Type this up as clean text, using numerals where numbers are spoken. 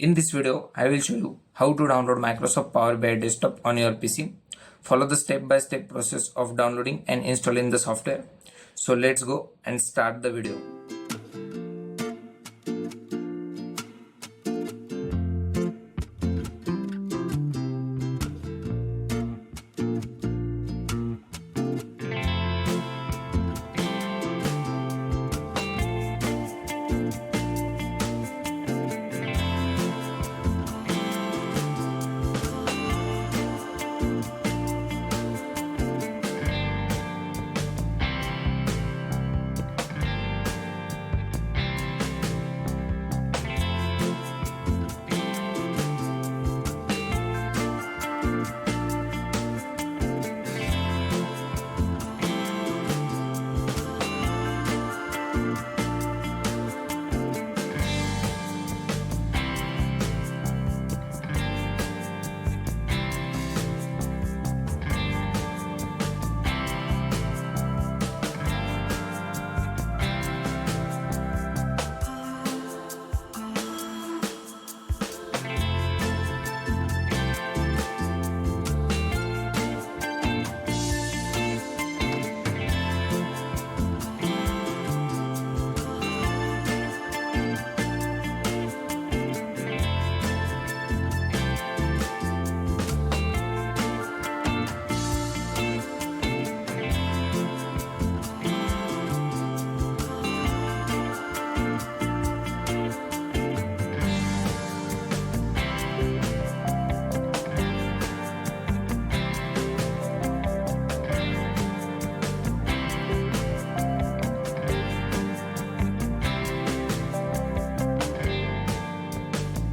In this video, I will show you how to download Microsoft Power BI Desktop on your PC. Follow the step-by-step process of downloading and installing the software. So let's go and start the video.